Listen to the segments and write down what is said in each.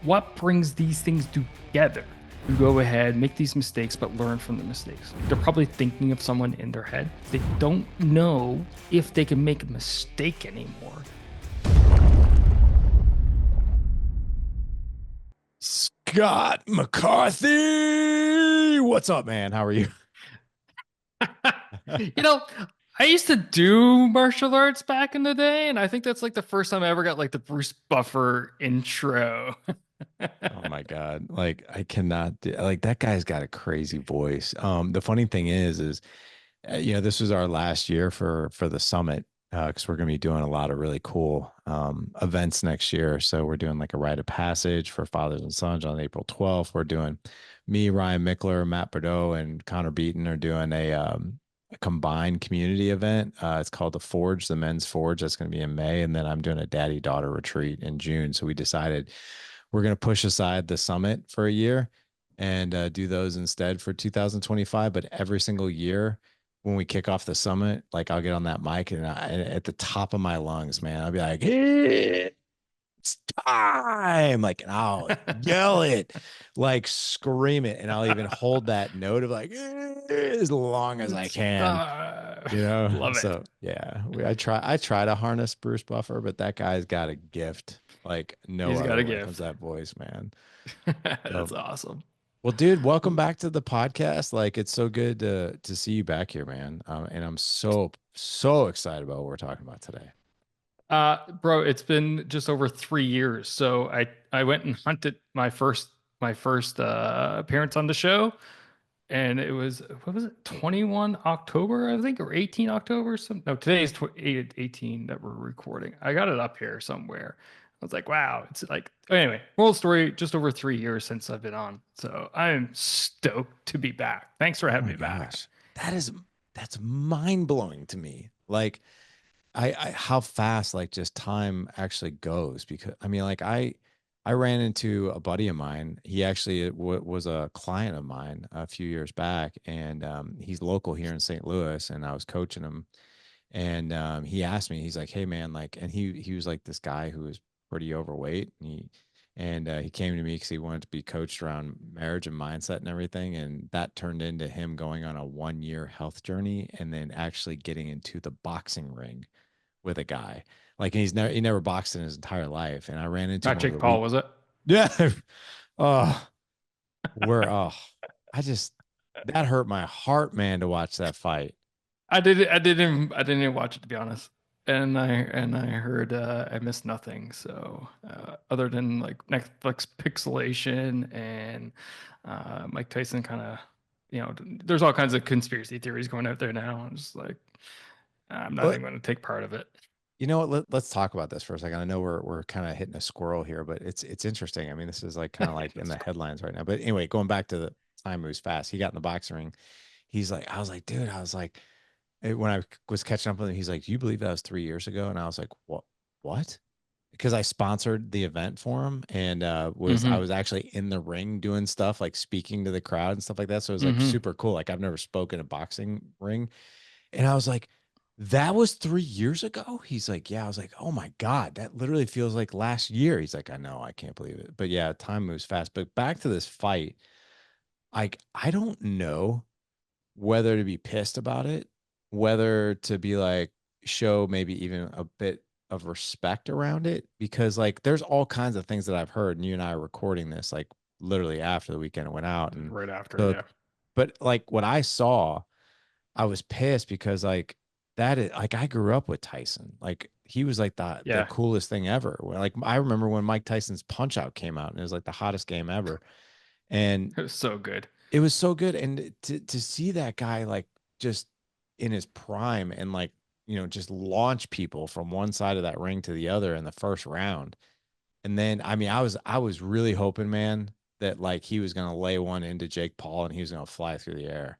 what brings these things together? You go ahead, make these mistakes, but learn from the mistakes. They're probably thinking of someone in their head. They don't know if they can make a mistake anymore. Scott McCarthy, what's up, man? How are you? You know, I used to do martial arts back in the day, and I think that's like the first time I ever got like the Bruce Buffer intro. Oh my God. Like I cannot like that guy's got a crazy voice. The funny thing this was our last year for the summit because we're going to be doing a lot of really cool events next year. So we're doing like a rite of passage for fathers and sons on April 12th. We're doing me, Ryan Mickler, Matt Bordeaux, and Connor Beaton are doing a combined community event. It's called the Forge, the Men's Forge. That's going to be in May, and then I'm doing a daddy-daughter retreat in June. So we decided we're going to push aside the summit for a year and do those instead for 2025. But every single year when we kick off the summit, like I'll get on that mic and at the top of my lungs, man, I'll be like, hey, it's time. Like, and I'll yell it, like scream it. And I'll even hold that note of like, as long as I can, Love it. So yeah, I try to harness Bruce Buffer, but that guy's got a gift like no He's got other a when it comes gift. to that voice, man. That's So, awesome. well, dude, welcome back to the podcast. Like, it's so good to see you back here, man. And I'm so excited about what we're talking about today. Bro, it's been just over 3 years. So I went and hunted my first appearance on the show, and it was what was it, 21 October, I think, or 18 October? Some no, today is 18 that we're recording. I got it up here somewhere. I was like, wow, it's like anyway, moral story, just over 3 years since I've been on. So I'm stoked to be back. Thanks for Oh having my me back. gosh, that's mind blowing to me. Like, I how fast like just time actually goes because I mean like I ran into a buddy of mine. He actually was a client of mine a few years back, and he's local here in St. Louis, and I was coaching him, and he asked me, he's like, "Hey man, like," and he was like this guy who was pretty overweight, and he came to me because he wanted to be coached around marriage and mindset and everything, and that turned into him going on a 1 year health journey, and then actually getting into the boxing ring with a guy. Like he never boxed in his entire life. And I ran into him Not over Jake the Paul, week. was it? Yeah. Oh, we're I just that hurt my heart, man, to watch that fight. I didn't even watch it, to be honest. And I heard I missed nothing. So other than like Netflix pixelation and Mike Tyson kind of, there's all kinds of conspiracy theories going out there now. I'm just like, I'm not even But going to take part of it. you know what? Let's talk about this for a second. I know we're kind of hitting a squirrel here, but it's interesting. I mean, this is like kind of like in the headlines right now. But anyway, going back to the time moves fast. He got in the boxing ring. He's like, I was like, dude, I was like, when I was catching up with him, he's like, "Do you believe that was 3 years ago?" And I was like, "What? What?" Because I sponsored the event for him, and I Hmm. was actually in the ring doing stuff like speaking to the crowd and stuff like that. So it was like Hmm. super cool. Like I've never spoken a boxing ring, and I was like, "That was 3 years ago." He's like, "Yeah." I was like, "Oh my God, that literally feels like last year." He's like, "I know, I can't believe it." But yeah, time moves fast. But back to this fight, like I don't know whether to be pissed about it, whether to be like show maybe even a bit of respect around it, because like there's all kinds of things that I've heard, and you and I are recording this like literally after the weekend it went out, and Right after, so yeah. but like what I saw, I was pissed because like that is like I grew up with Tyson. Like he was like the Yeah. coolest thing ever. Like I remember when Mike Tyson's Punch Out came out and it was like the hottest game ever. And It was so good. it was so good, and to see that guy like just in his prime and like just launch people from one side of that ring to the other in the first round. And then I mean I was really hoping, man, that like he was gonna lay one into Jake Paul and he was gonna fly through the air.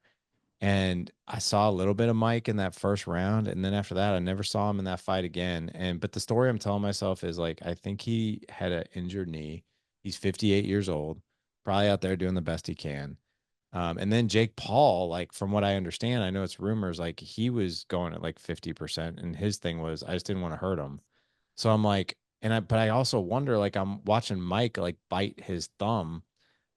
And I saw a little bit of Mike in that first round, and then after that I never saw him in that fight again. And but the story I'm telling myself is like I think he had an injured knee. He's 58 years old, probably out there doing the best he can. And then Jake Paul, like from what I understand, I know it's rumors, like he was going at like 50%, and his thing was I just didn't want to hurt him. So I'm like, but I also wonder, like, I'm watching Mike like bite his thumb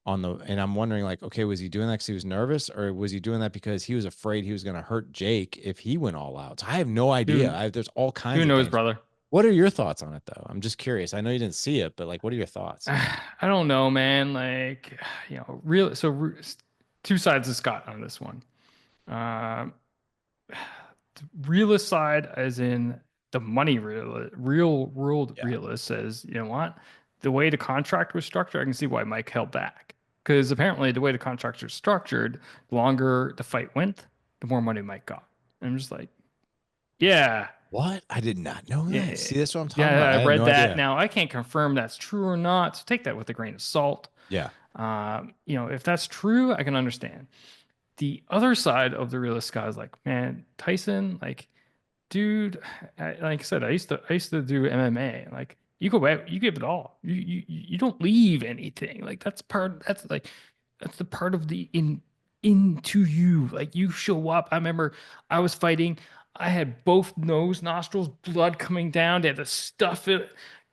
on the, and I'm wondering, like, okay, was he doing that because he was nervous, or was he doing that because he was afraid he was going to hurt Jake if he went all out? So I have no idea. Who There's all who kinds of knows, things. brother? What are your thoughts on it, though? I'm just curious. I know you didn't see it, but like, what are your thoughts? I don't know, man. Like, real. So two sides of Scott on this one. Uh, realist side, as in the money real world Yeah. realist, says, you know what? The way the contract was structured, I can see why Mike held back. Because apparently, the way the contracts are structured, the longer the fight went, the more money Mike got. And I'm just like, yeah, What? I did not know that. yeah, See, that's what I'm talking yeah. about. I I had read no that. idea. Now I can't confirm that's true or not, so take that with a grain of salt. Yeah. If that's true, I can understand. The other side of the realist guy is like, man, Tyson, like, dude, like I said, I used to do MMA. Like, you go out, you give it all. You don't leave anything. Like that's the part of the into you. Like you show up. I remember I was fighting. I had both nose nostrils, blood coming down. They had to stuff it,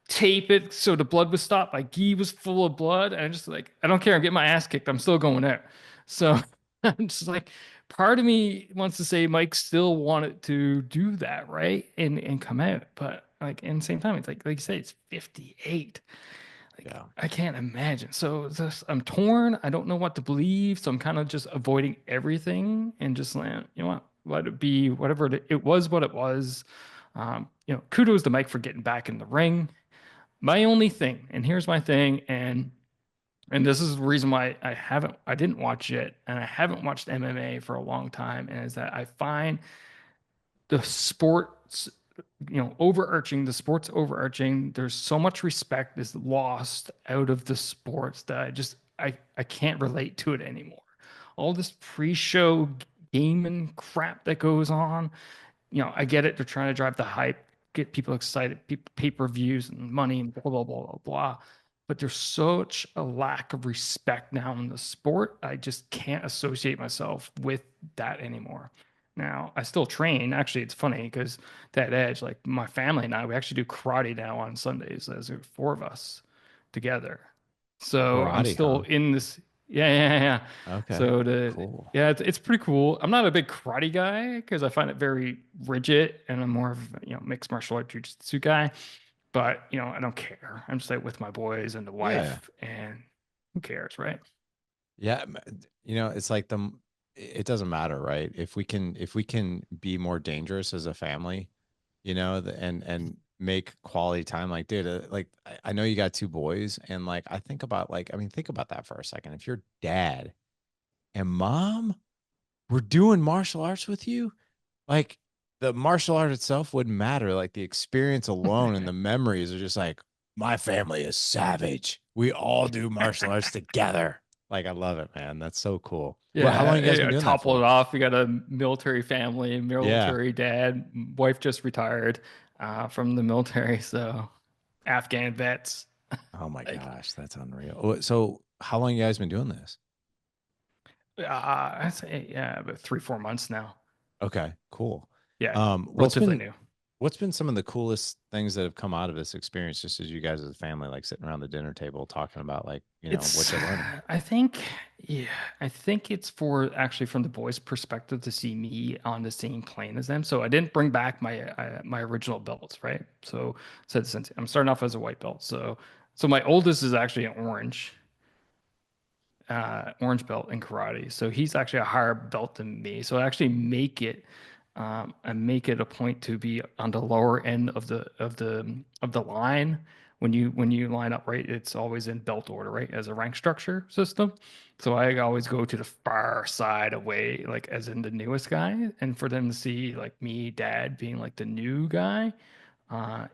tape it so the blood would stop. My gi was full of blood. And I'm just like, I don't care. I'm getting my ass kicked. I'm still going out. So I'm just like, part of me wants to say Mike still wanted to do that, right? And come out. But like in the same time, it's like you say, it's 58. Like Yeah. I can't imagine. So I'm torn. I don't know what to believe. So I'm kind of just avoiding everything and just like, you know what? Let it be whatever it was, what it was. Kudos to Mike for getting back in the ring. My only thing, and here's my thing, and this is the reason why I didn't watch it, and I haven't watched MMA for a long time, and is that I find the sports, the sports overarching, there's so much respect is lost out of the sports that I can't relate to it anymore. All this pre-show gaming crap that goes on, I get it. They're trying to drive the hype, get people excited, pay-per-views and money and blah, blah, blah, blah, blah. But there's such a lack of respect now in the sport. I just can't associate myself with that anymore. Now, I still train. Actually, it's funny because that edge, like my family and I, we actually do karate now on Sundays. There's four of us together. So I'm Karate, still huh? in this. Yeah, yeah, yeah. Okay. So Cool. yeah, it's pretty cool. I'm not a big karate guy because I find it very rigid, and I'm more of mixed martial art jiu-jitsu guy. But I don't care. I'm just like with my boys and the Yeah. wife, and who cares, right? Yeah, it's like it doesn't matter, right? If we can be more dangerous as a family, and make quality time, like, dude, like I know you got two boys, and like I think about, like, I mean, think about that for a second. If your dad and mom were doing martial arts with you, like, the martial art itself wouldn't matter. Like, the experience alone and the memories are just like, my family is savage. We all do martial arts together. Like, I love it, man. That's so cool. Well, how long you guys been Yeah, doing that topple it for? off. We got a military family, Yeah. military dad, wife just retired from the military, so Afghan vets. Oh my Like, gosh, that's unreal. So how long you guys been doing this? I'd say yeah, about 3, 4 months now. Okay, cool. Yeah, Um, what's relatively been new. what's been some of the coolest things that have come out of this experience, just as you guys as a family, like sitting around the dinner table talking about, like, what It's, you're learning? I think, yeah, I think it's for actually from the boys' perspective to see me on the same plane as them. So I didn't bring back my original belts, right? So said since I'm starting off as a white belt, so my oldest is actually an orange belt in karate. So he's actually a higher belt than me. So I make it a point to be on the lower end of the line. When you line up, right, it's always in belt order, right, as a rank structure system. So I always go to the far side away, like as in the newest guy, and for them to see like me, dad, being like the new guy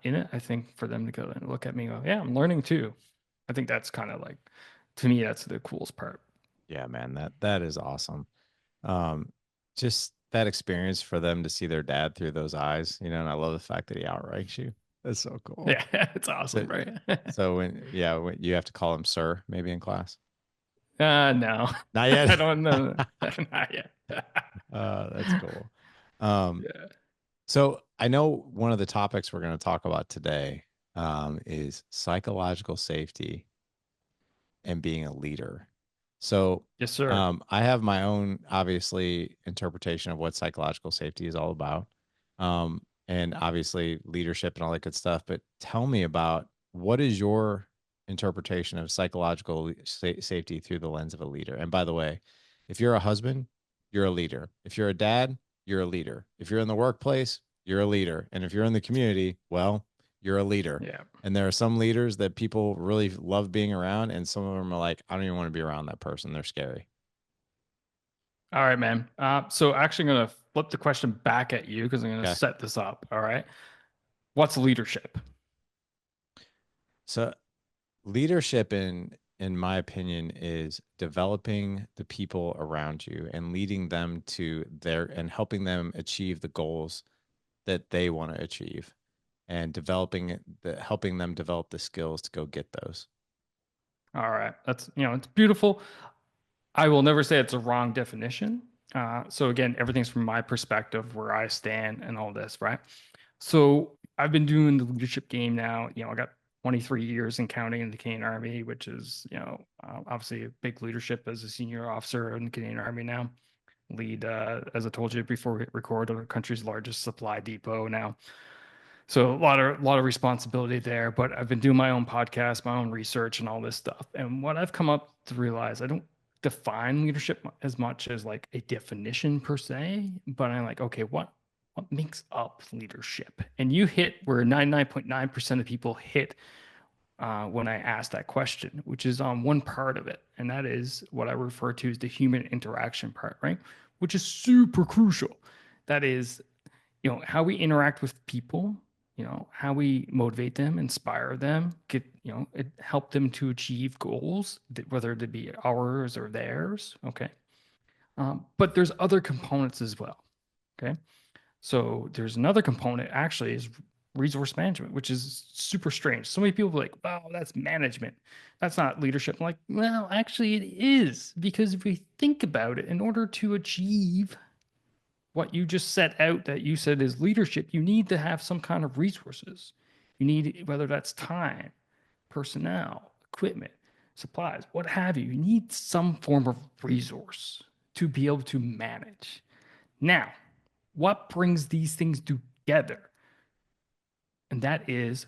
in it, I think for them to go and look at me, and go, yeah, I'm learning too. I think that's kind of like, to me, that's the coolest part. Yeah, man, that is awesome. Um, just that experience for them to see their dad through those eyes, and I love the fact that he outranks you. That's so cool. Yeah, it's awesome, So, right? so when you have to call him sir, maybe in class. No, Not I yet. don't know. Not yet. That's cool. Um, Yeah. so I know one of the topics we're going to talk about today. is psychological safety and being a leader. So Yes, sir. I have my own, obviously, interpretation of what psychological safety is all about. And obviously leadership and all that good stuff. But tell me about what is your interpretation of psychological safety through the lens of a leader? And by the way, if you're a husband, you're a leader. If you're a dad, you're a leader. If you're in the workplace, you're a leader. And if you're in the community, well, you're a leader. Yeah. And there are some leaders that people really love being around, and some of them are like, I don't even want to be around that person. They're scary. All right, man. So actually, I'm gonna flip the question back at you because I'm gonna Okay. set this up. All right. What's leadership? So leadership in my opinion is developing the people around you and leading them to their and helping them achieve the goals that they want to achieve and helping them develop the skills to go get those. All right. That's, it's beautiful. I will never say it's a wrong definition. So again, everything's from my perspective, where I stand and all this, right? So I've been doing the leadership game now. I got 23 years and counting in the Canadian Army, which is, obviously a big leadership as a senior officer in the Canadian Army now. Lead, as I told you before we record, our country's largest supply depot now. So a lot of responsibility there, but I've been doing my own podcast, my own research and all this stuff. And what I've come up to realize, I don't define leadership as much as like a definition per se, but I'm like, okay, what makes up leadership? And you hit where 99.9% of people hit when I ask that question, which is on one part of it, and that is what I refer to as the human interaction part, right? Which is super crucial. That is, how we interact with people, how we motivate them, inspire them, help them to achieve goals, whether they be ours or theirs. Okay. But there's other components as well. Okay. So there's another component actually is resource management, which is super strange. So many people are like, "Wow, that's management. That's not leadership." I'm like, well, actually, it is because if we think about it, in order to achieve what you just set out that you said is leadership, you need to have some kind of resources. You need, whether that's time, personnel, equipment, supplies, what have you. You need some form of resource to be able to manage. Now, what brings these things together? And that is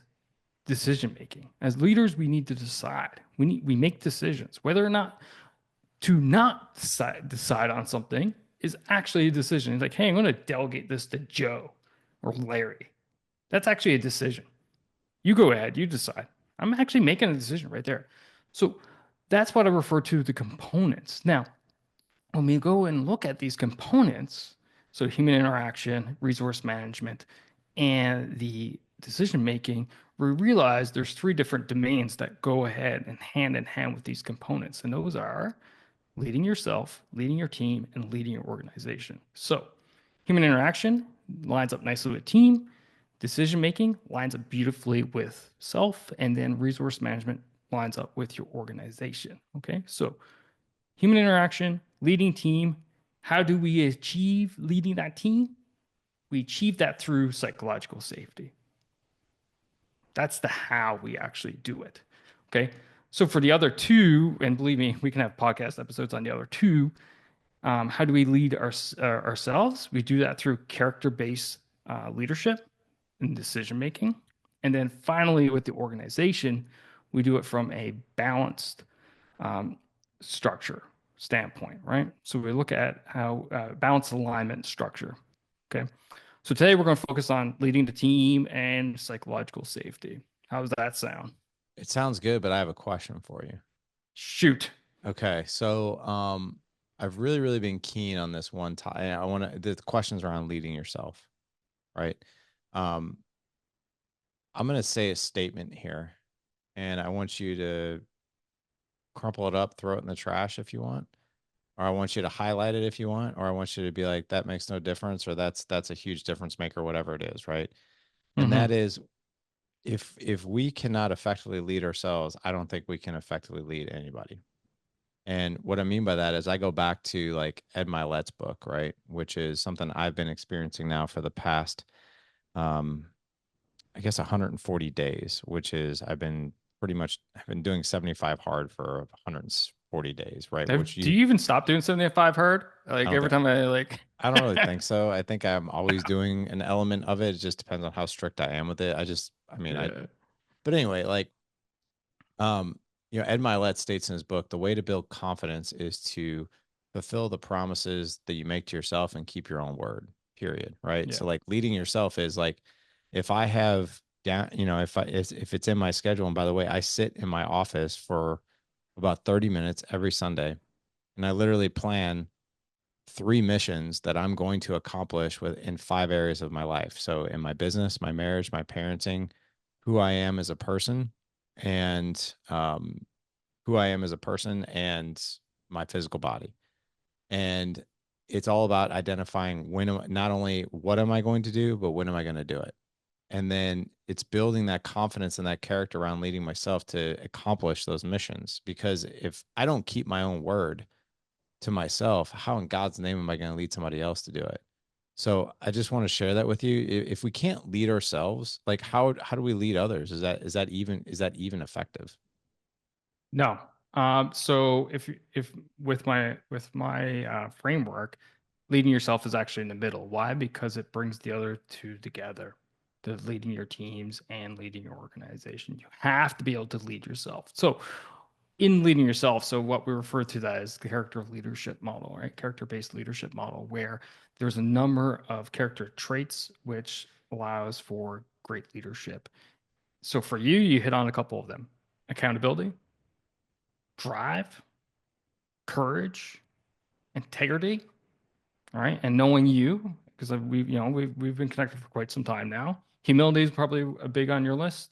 decision making. As leaders, we need to decide. We make decisions. Whether or not to not decide on something is actually a decision. It's like, hey, I'm going to delegate this to Joe or Larry. That's actually a decision. You go ahead, you decide. I'm actually making a decision right there. So that's what I refer to the components. Now, when we go and look at these components, so human interaction, resource management, and the decision making, we realize there's three different domains that go ahead and hand in hand with these components. And those are leading yourself, leading your team, and leading your organization. So, human interaction lines up nicely with team, decision making lines up beautifully with self, and then resource management lines up with your organization. Okay, so human interaction, leading team. How do we achieve leading that team? We achieve that through psychological safety. That's the how we actually do it. Okay. So for the other two, and believe me, we can have podcast episodes on the other two. How do we lead ourselves? We do that through character-based leadership and decision making. And then finally, with the organization, we do it from a balanced um, structure standpoint, right? So we look at how balanced alignment structure. Okay. So today we're going to focus on leading the team and psychological safety. How does that sound? It sounds good, but I have a question for you. Shoot. Okay, so I've really been keen on this one topic. I want to the questions around leading yourself, right? Um, I'm going to say a statement here, and I want you to crumple it up, throw it in the trash if you want, or I want you to highlight it if you want, or I want you to be like, that makes no difference, or that's a huge difference maker, whatever it is, right? And Mm-hmm. that is, if we cannot effectively lead ourselves, I don't think we can effectively lead anybody. And what I mean by that is I go back to like Ed Milet's book, right? Which is something I've been experiencing now for the past, um, I guess 140 days, which is I've been doing 75 hard for 140 days, right? Do you even stop doing 75 hard? I Like don't every think time I like, I don't really think so. I think I'm always doing an element of it. It just depends on how strict I am with it. I mean, yeah, but anyway, like, um, Ed Milet states in his book, the way to build confidence is to fulfill the promises that you make to yourself and keep your own word, period. Right. yeah, So like leading yourself is like, if I have down, if it's in my schedule, and by the way, I sit in my office for about 30 minutes every Sunday, and I literally plan 3 missions that I'm going to accomplish in 5 areas of my life. So in my business, my marriage, my parenting, who I am as a person, and who I am as a person and my physical body. And it's all about identifying not only what am I going to do, but when am I going to do it? And then it's building that confidence and that character around leading myself to accomplish those missions. Because if I don't keep my own word to myself, how in God's name am I going to lead somebody else to do it? So I just want to share that with you. If we can't lead ourselves, like how do we lead others? Is that even effective? no. So if with my framework, leading yourself is actually in the middle. Why? Because it brings the other two together, the leading your teams and leading your organization. You have to be able to lead yourself. So in leading yourself, so what we refer to that as the character leadership model, right? Character-based leadership model, where there's a number of character traits which allows for great leadership. So for you, you hit on a couple of them: accountability, drive, courage, integrity, all right? And knowing you, because we've been connected for quite some time now. Humility is probably a big on your list.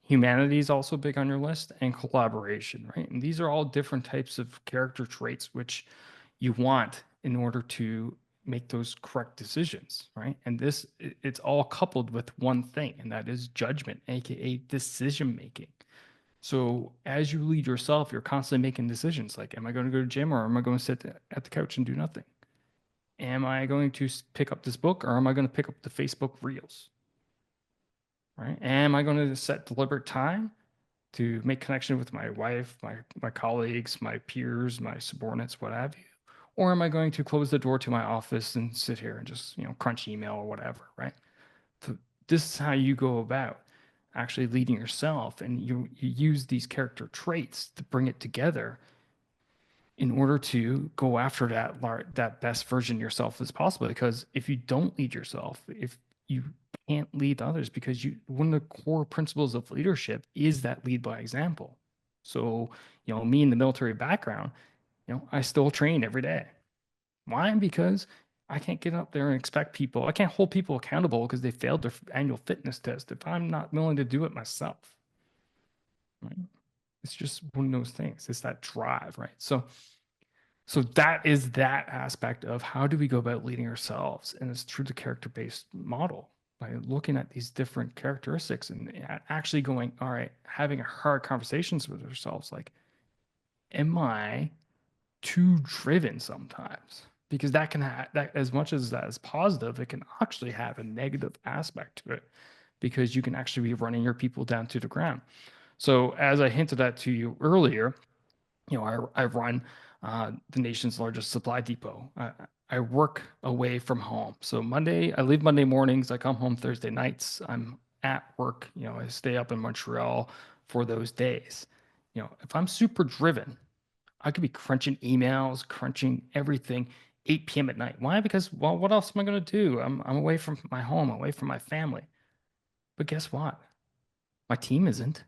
Humanity is also big on your list, and collaboration, right? And these are all different types of character traits which you want in order to make those correct decisions, right? And it's all coupled with one thing, and that is judgment, aka decision making. So as you lead yourself, you're constantly making decisions like, am I going to go to the gym or am I going to sit at the couch and do nothing? Am I going to pick up this book or am I going to pick up the Facebook Reels? Right? Am I going to set deliberate time to make connection with my wife, my colleagues, my peers, my subordinates, what have you? Or am I going to close the door to my office and sit here and just, crunch email or whatever, right? So this is how you go about actually leading yourself, and you use these character traits to bring it together in order to go after that best version of yourself as possible. Because if you don't lead yourself, if you can't lead others, because one of the core principles of leadership is that lead by example. So, me in the military background, I still train every day. Why? Because I can't get up there and expect people, I can't hold people accountable because they failed their annual fitness test if I'm not willing to do it myself. Right? It's just one of those things. It's that drive, right? So that is that aspect of how do we go about leading ourselves, and it's through the character-based model by looking at these different characteristics and actually going, all right, having hard conversations with ourselves, like, am I too driven sometimes? Because that can have that, as much as that is positive, it can actually have a negative aspect to it because you can actually be running your people down to the ground. So as I hinted at to you earlier, I run the nation's largest supply depot. I work away from home. So I leave Monday mornings. I come home Thursday nights. I'm at work. I stay up in Montreal for those days. If I'm super driven, I could be crunching emails, crunching everything 8 p.m. at night. Why? Because, well, what else am I going to do? I'm away from my home, away from my family. But guess what? My team isn't.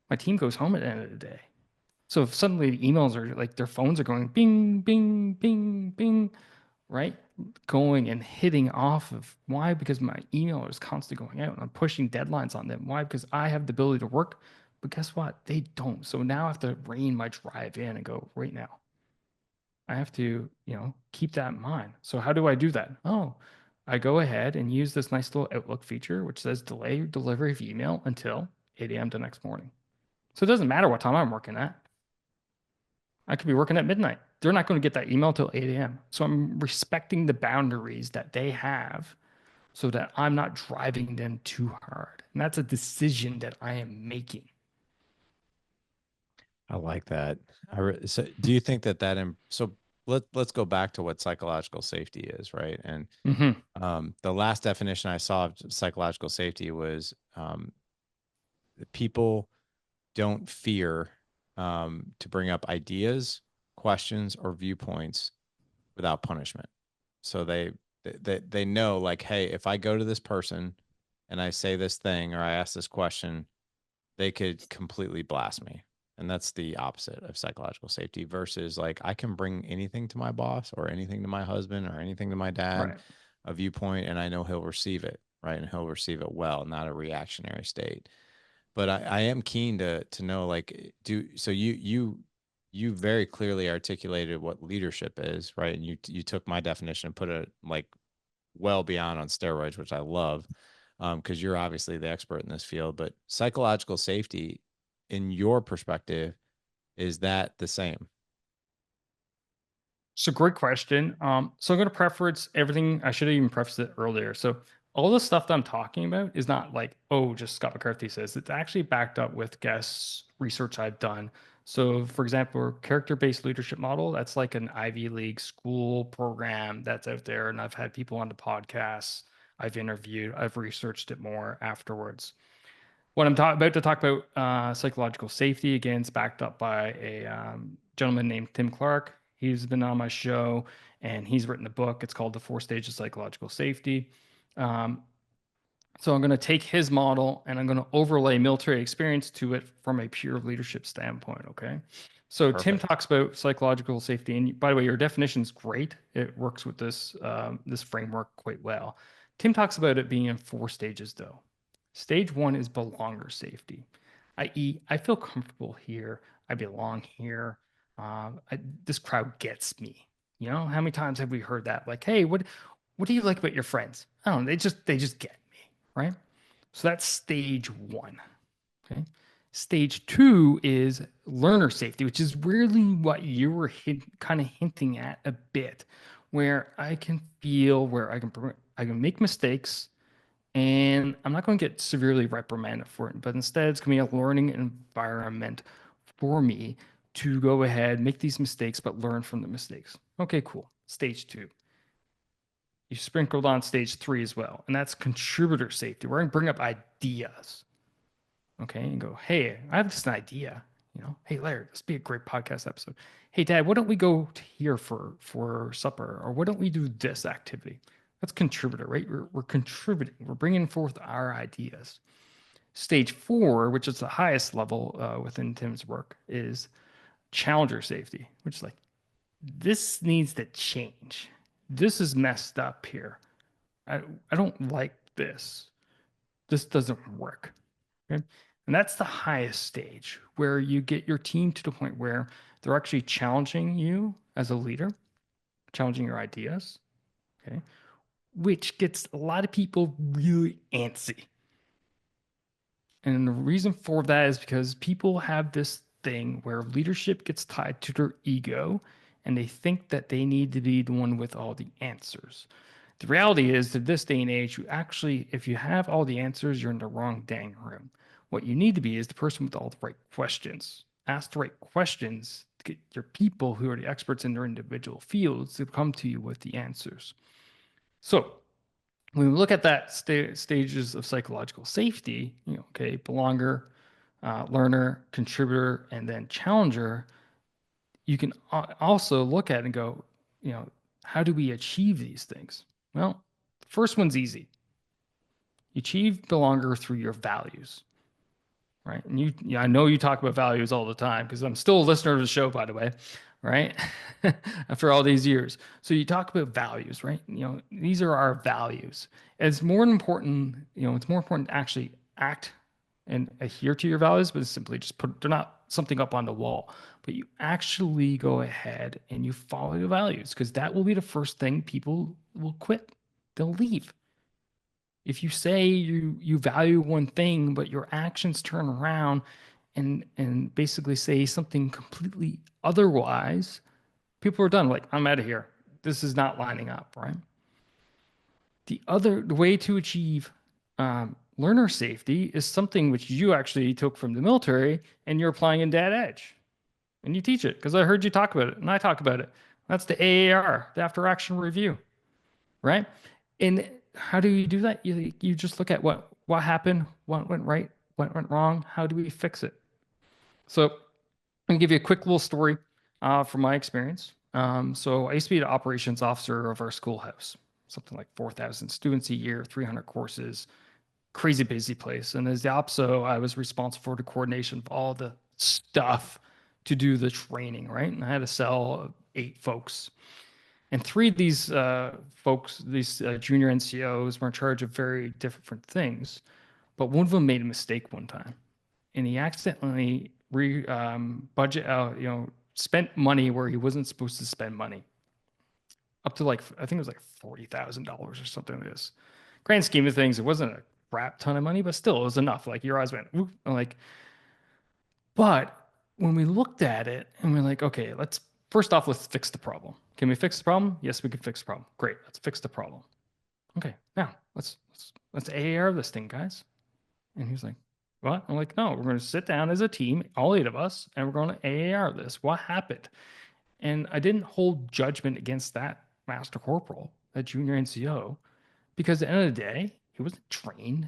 My team goes home at the end of the day. So if suddenly the emails are like their phones are going bing, bing, bing, bing, right? Going and hitting off of why? Because my email is constantly going out and I'm pushing deadlines on them. Why? Because I have the ability to work, but guess what? They don't. So now I have to rein my drive in and go, right now. I have to, keep that in mind. So how do I do that? Oh, I go ahead and use this nice little Outlook feature, which says delay delivery of email until 8 a.m. the next morning. So it doesn't matter what time I'm working at. I could be working at midnight. They're not going to get that email till 8 a.m. So I'm respecting the boundaries that they have so that I'm not driving them too hard. And that's a decision that I am making. I like that. So do you think that so let's go back to what psychological safety is, right? And Hmm. the last definition I saw of psychological safety was people don't fear to bring up ideas, questions, or viewpoints without punishment. So they know like, hey, if I go to this person and I say this thing or I ask this question, they could completely blast me. And that's the opposite of psychological safety versus like I can bring anything to my boss or anything to my husband or anything to my dad, Right. a viewpoint, and I know he'll receive it, right? And he'll receive it well, not a reactionary state. But I am keen to know like you very clearly articulated what leadership is, right? And you took my definition and put it like well beyond on steroids, which I love, because you're obviously the expert in this field. But psychological safety, in your perspective, is that the same? So great question. So I'm going to preference everything. I should have even prefaced it earlier. So all the stuff that I'm talking about is not like, oh, just Scott McCarthy says. It's actually backed up with guest research I've done. So, for example, character-based leadership model, that's like an Ivy League school program that's out there. And I've had people on the podcasts, I've interviewed, I've researched it more afterwards. What I'm about to talk about, psychological safety, again, it's backed up by a gentleman named Tim Clark. He's been on my show and he's written a book. It's called The Four Stages of Psychological Safety. Um, so I'm going to take his model and I'm going to overlay military experience to it from a pure leadership standpoint. Okay. So Tim Perfect. talks about psychological safety, and by the way, your definition is great. It works with this framework quite well. Tim talks about it being in four stages, though. Stage one is belonger safety, i.e., I feel comfortable here. I belong here. This crowd gets me. You know, how many times have we heard that? Like, hey, what do you like about your friends? I don't know. They just get me, right? So that's stage one. Okay. Stage two is learner safety, which is really what you were kind of hinting at a bit, where I can feel where I can make mistakes and I'm not going to get severely reprimanded for it, but instead it's going to be a learning environment for me to go ahead, make these mistakes, but learn from the mistakes. Okay, cool. Stage two. You sprinkled on stage three as well, and that's contributor safety. We're going to bring up ideas. Okay, and go, hey, I have this idea. Hey, Larry, this would be a great podcast episode. Hey, Dad, why don't we go to here for supper, or why don't we do this activity? That's contributor, right? We're contributing. We're bringing forth our ideas. Stage four, which is the highest level within Tim's work, is challenger safety, which is like this needs to change. This is messed up here. I, I don't like this. This doesn't work. Okay. And that's the highest stage where you get your team to the point where they're actually challenging you as a leader, challenging your ideas. Okay. Which gets a lot of people really antsy. And the reason for that is because people have this thing where leadership gets tied to their ego and they think that they need to be the one with all the answers. The reality is that this day and age, you actually, if you have all the answers, you're in the wrong dang room. What you need to be is the person with all the right questions. Ask the right questions to get your people who are the experts in their individual fields to come to you with the answers. So, when we look at that stages of psychological safety, okay, belonger, learner, contributor, and then challenger, you can also look at it and go, you know, how do we achieve these things? Well, the first one's easy. You achieve belonger through your values, right? And I know you talk about values all the time because I'm still a listener to the show, by the way, right? After all these years. So you talk about values, right? These are our values. It's more important, it's more important to actually act and adhere to your values, but it's simply just they're not something up on the wall, but you actually go ahead and you follow your values because that will be the first thing people will quit. They'll leave. If you say you value one thing, but your actions turn around and basically say something completely otherwise, people are done. Like, I'm out of here. This is not lining up, right? The way to achieve learner safety is something which you actually took from the military and you're applying in Dad Edge and you teach it because I heard you talk about it and I talk about it. That's the AAR, the after action review, right? And how do you do that? You just look at what happened, what went right, what went wrong, how do we fix it? So I'm gonna give you a quick little story from my experience. So I used to be the operations officer of our schoolhouse, something like 4,000 students a year, 300 courses, crazy busy place. And as the OPSO, I was responsible for the coordination of all the stuff to do the training, right? And I had a cell of 8 folks. And three of these folks, these junior NCOs, were in charge of very different things. But one of them made a mistake one time, and he accidentally budget out, spent money where he wasn't supposed to spend money, up to like I think it was like $40,000 or something like this. Grand scheme of things, it wasn't a crap ton of money, but still, it was enough. Like your eyes went, "Ooh," like, but when we looked at it and we're like, okay, let's fix the problem. Can we fix the problem? Yes, we can fix the problem. Great, let's fix the problem. Okay, now let's AAR this thing, guys. And he was like, what? I'm like, no, we're going to sit down as a team, all 8 of us, and we're going to AAR this. What happened? And I didn't hold judgment against that master corporal, that junior NCO, because at the end of the day, he wasn't trained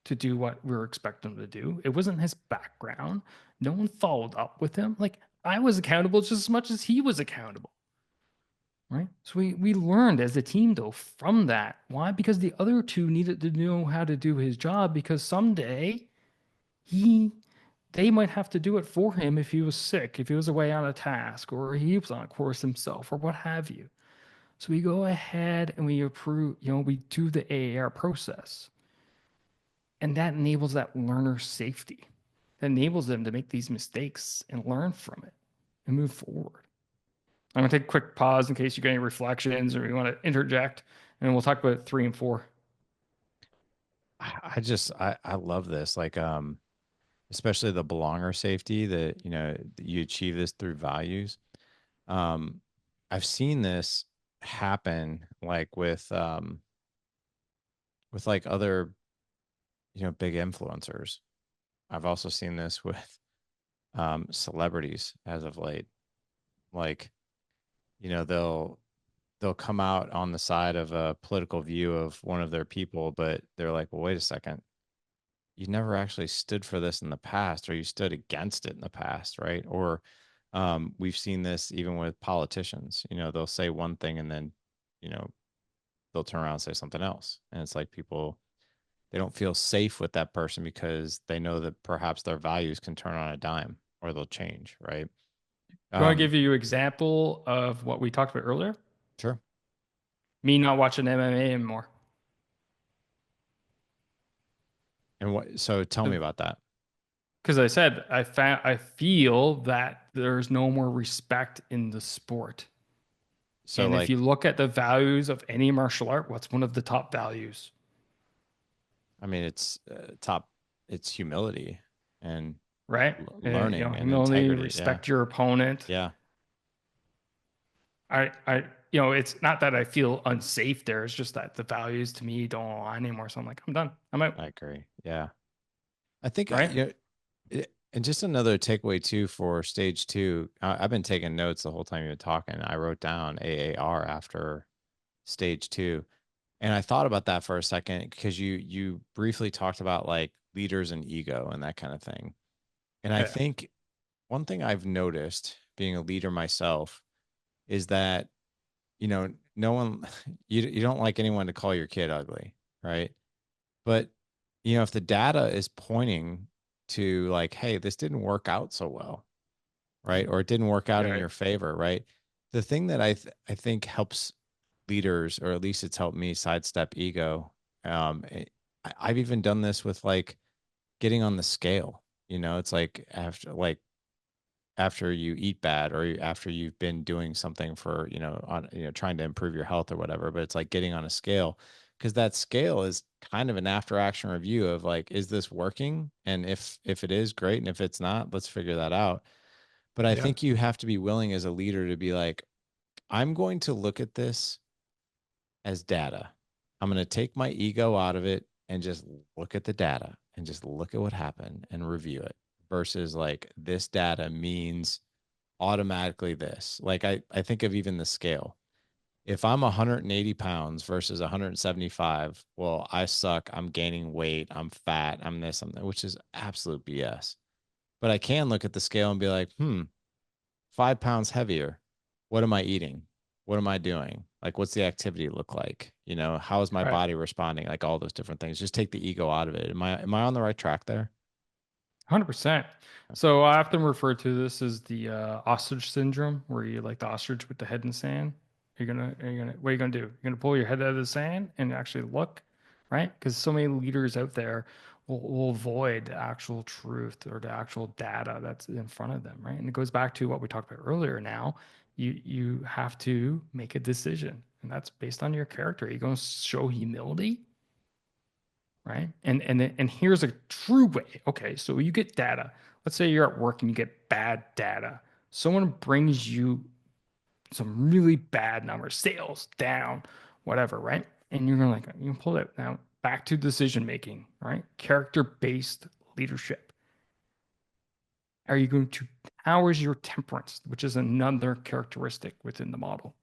to do what we were expecting him to do. It wasn't his background. No one followed up with him. Like I was accountable just as much as he was accountable. Right. So we learned as a team though from that. Why? Because the other two needed to know how to do his job because someday he they might have to do it for him if he was sick, if he was away on a task, or he was on a course himself, or what have you. So we go ahead and we approve, we do the AAR process. And that enables that learner safety. That enables them to make these mistakes and learn from it and move forward. I'm going to take a quick pause in case you get any reflections or you want to interject, and we'll talk about 3 and 4. I love this. Like, especially the belonger safety that, you achieve this through values. Um, I've seen this happen like with like other, big influencers. I've also seen this with celebrities as of late. Like, they'll come out on the side of a political view of one of their people, but they're like, well, wait a second. You never actually stood for this in the past, or you stood against it in the past, right? Or we've seen this even with politicians. They'll say one thing and then, you know, they'll turn around and say something else. And it's like people, they don't feel safe with that person because they know that perhaps their values can turn on a dime or they'll change, right? You want to Um, give you an example of what we talked about earlier? sure. Me not watching MMA anymore. And so tell me about that. Because I said I feel that there's no more respect in the sport. So And if like, you look at the values of any martial art, what's one of the top values? I mean, top, it's humility and Right? learning and Humility, integrity. Yeah. respect your opponent. Yeah. It's not that I feel unsafe there. It's just that the values to me don't align anymore. So I'm like, I'm done. I'm out. I agree. Yeah. I think, Right? and just another takeaway too for stage two. I've been taking notes the whole time you've been talking. I wrote down AAR after stage two, and I thought about that for a second because you briefly talked about like leaders and ego and that kind of thing. And I Yeah. think one thing I've noticed being a leader myself is that no one you don't like anyone to call your kid ugly, right? But if the data is pointing to like, hey, this didn't work out so well, right? Or it didn't work out in Yeah. your favor, right? The thing that I think helps leaders, or at least it's helped me sidestep ego. I've even done this with like getting on the scale. It's like after you eat bad or after you've been doing something for on trying to improve your health or whatever, but it's like getting on a scale, because that scale is kind of an after action review of like, is this working? And if it is, great, and if it's not, let's figure that out. But I Yeah. think you have to be willing as a leader to be like, I'm going to look at this as data. I'm going to take my ego out of it and just look at the data and just look at what happened and review it versus like this data means automatically this. Like I think of even the scale. If I'm 180 pounds versus 175, well, I suck. I'm gaining weight. I'm fat. I'm this, I'm that, which is absolute BS. But I can look at the scale and be like, 5 pounds heavier. What am I eating? What am I doing? Like, what's the activity look like? How is my Right. body responding? Like all those different things. Just take the ego out of it. Am I on the right track there? 100%. So I often refer to this as the ostrich syndrome, where you like the ostrich with the head in the sand. What are you gonna do? You're gonna pull your head out of the sand and actually look, right? Because so many leaders out there will avoid the actual truth or the actual data that's in front of them, right? And it goes back to what we talked about earlier. Now, you have to make a decision, and that's based on your character. Are you going to show humility? Right? And here's a true way. Okay, so you get data. Let's say you're at work and you get bad data. Someone brings you some really bad numbers, sales down, whatever, right? And you're gonna like you can pull it now back to decision making, right? Character-based leadership. Are you going to how is your temperance, which is another characteristic within the model?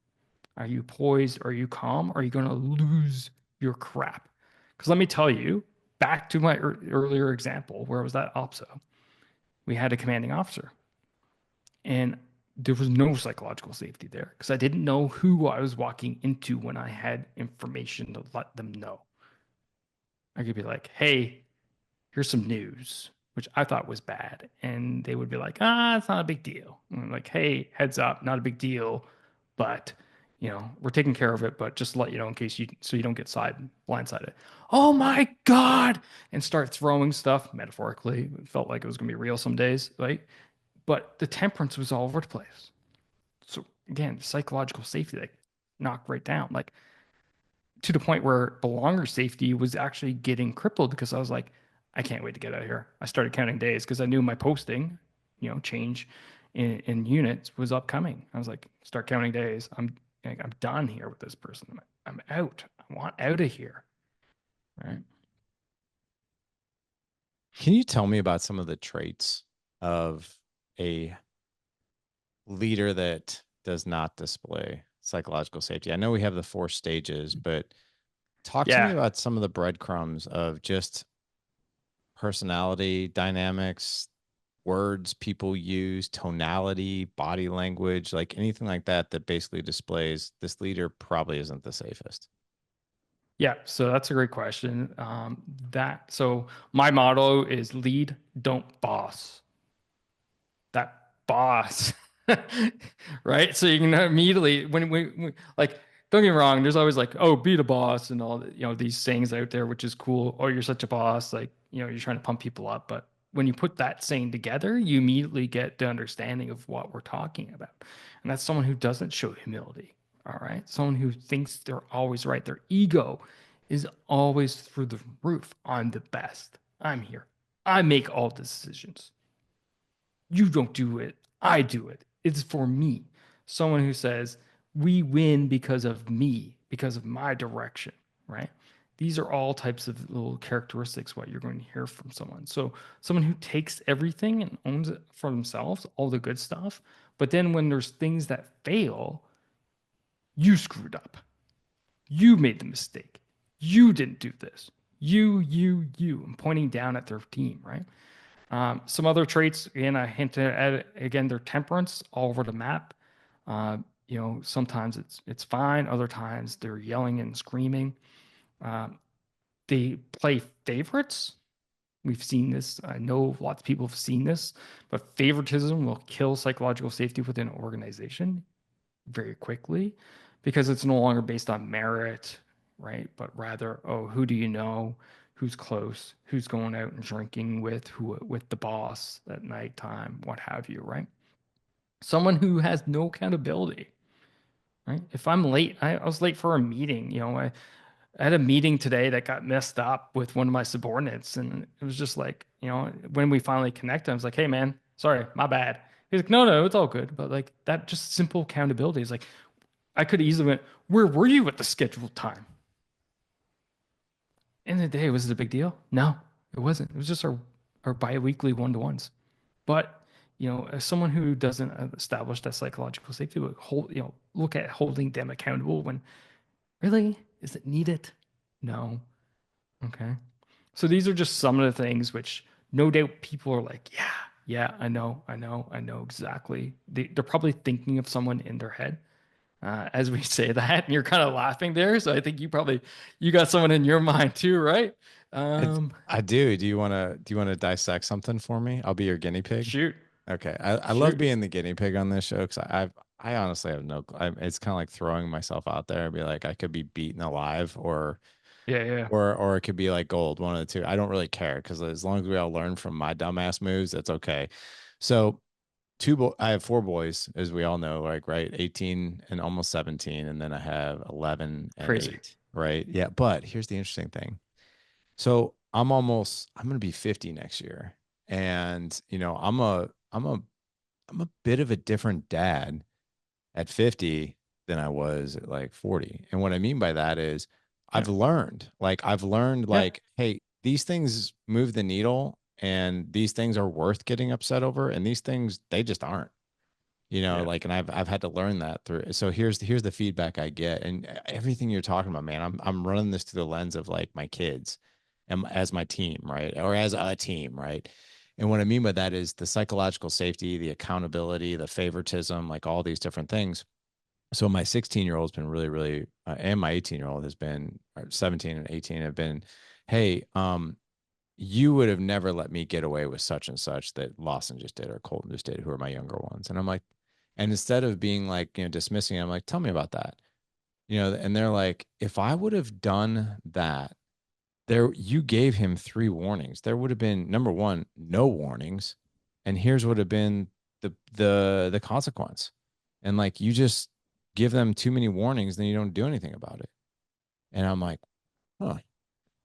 Are you poised? Are you calm? Are you going to lose your crap? Because let me tell you, back to my earlier example, where was that OPSO? We had a commanding officer, and there was no psychological safety there because I didn't know who I was walking into when I had information to let them know. I could be like, hey, here's some news, which I thought was bad. And they would be like, it's not a big deal. And I'm like, hey, heads up, not a big deal. But, we're taking care of it, but just to let you know in case so you don't get blindsided. Oh my God. And start throwing stuff metaphorically. It felt like it was going to be real some days, right? But the temperance was all over the place. So again, psychological safety, like knocked right down. Like to the point where belonger safety was actually getting crippled because I was like, I can't wait to get out of here. I started counting days because I knew my posting, change in units was upcoming. I was like, start counting days. I'm done here with this person. I'm out. I want out of here. Right. Can you tell me about some of the traits of a leader that does not display psychological safety? I know we have the 4 stages, but talk to me Yeah. about some of the breadcrumbs of just personality dynamics, words people use, tonality, body language, like anything like that that basically displays this leader probably isn't the safest. Yeah. So that's a great question. So my motto is lead, don't boss. That boss, right? So you can immediately like don't get me wrong, there's always like, oh, be the boss and all the, these sayings out there, which is cool. Oh, you're such a boss, like, you're trying to pump people up. But when you put that saying together, you immediately get the understanding of what we're talking about. And that's someone who doesn't show humility. All right. Someone who thinks they're always right. Their ego is always through the roof. I'm the best. I'm here. I make all decisions. You don't do it. I do it. It's for me. Someone who says, we win because of me, because of my direction, right? These are all types of little characteristics what you're going to hear from someone. So someone who takes everything and owns it for themselves, all the good stuff. But then when there's things that fail, you screwed up. You made the mistake. You didn't do this. You. I'm pointing down at their team, right? Some other traits, again, I hinted at it, again, their temperance all over the map. Sometimes it's fine. Other times they're yelling and screaming. Um, they play favorites. We've seen this. I know lots of people have seen this, but favoritism will kill psychological safety within an organization very quickly because it's no longer based on merit, right? But rather, oh, who do you know? Who's close? Who's going out and drinking with the boss at nighttime, what have you, right? Someone who has no accountability, right? If I'm late, I was late for a meeting, I had a meeting today that got messed up with one of my subordinates, and it was just like, when we finally connected, I was like, "Hey, man, sorry, my bad." He's like, "No, no, it's all good." But like that, just simple accountability is like, I could easily went, "Where were you at the scheduled time?" end of the day, was it a big deal? No, it wasn't. It was just our biweekly one-to-ones. But as someone who doesn't establish that psychological safety, would look at holding them accountable when really is it needed? No. Okay. So these are just some of the things which no doubt people are like, yeah, yeah, I know exactly. They're probably thinking of someone in their head as we say that, and you're kind of laughing there. So I think you got someone in your mind too, right? I, Um, I do. Do you want to dissect something for me? I'll be your guinea pig. shoot, Okay. I love shoot. being the guinea pig on this show because I honestly have no. It's kind of like throwing myself out there and be like I could be beaten alive Yeah, yeah, or it could be like gold, one of the two. I don't really care because as long as we all learn from my dumbass moves, that's okay. So I have four boys, as we all know, like right, 18 and almost 17, and then I have 11 and crazy. 8, right? Yeah, but here's the interesting thing. So I'm gonna be 50 next year. And I'm a bit of a different dad at 50 than I was at like 40. And what I mean by that is Yeah, I've learned yeah, like, hey, these things move the needle and these things are worth getting upset over and these things they just aren't. yeah, Like and I've had to learn that through. So here's the feedback I get and everything you're talking about, man. I'm running this through the lens of like my kids and as my team, right? Or as a team, right? And what I mean by that is the psychological safety, the accountability, the favoritism, like all these different things. So my 16-year-old's been really, really, and my 18-year-old has been, or 17 and 18 have been, hey, you would have never let me get away with such and such that Lawson just did or Colton just did, who are my younger ones. And I'm like, and instead of being like, dismissing, I'm like, tell me about that. And they're like, if I would have done that, you gave him three warnings. There would have been number one, no warnings. And here's what have been the consequence. And like you just give them too many warnings, then you don't do anything about it. And I'm like, huh.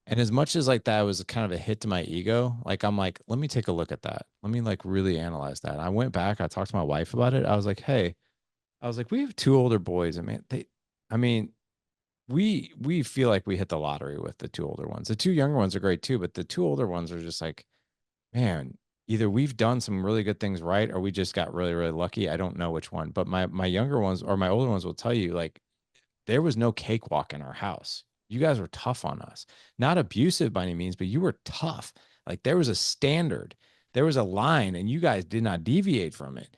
And as much as like that was kind of a hit to my ego, like I'm like, let me take a look at that. Let me like really analyze that. I went back, I talked to my wife about it. I was like, hey, I was like, we have two older boys. And man, I mean, we feel like we hit the lottery with the two older ones. The two younger ones are great too, but the two older ones are just like, man, either we've done some really good things right or we just got really, really lucky. I don't know which one. But my younger ones or my older ones will tell you, like, there was no cakewalk in our house. You guys were tough on us. Not abusive by any means, but you were tough. Like there was a standard, there was a line, and you guys did not deviate from it.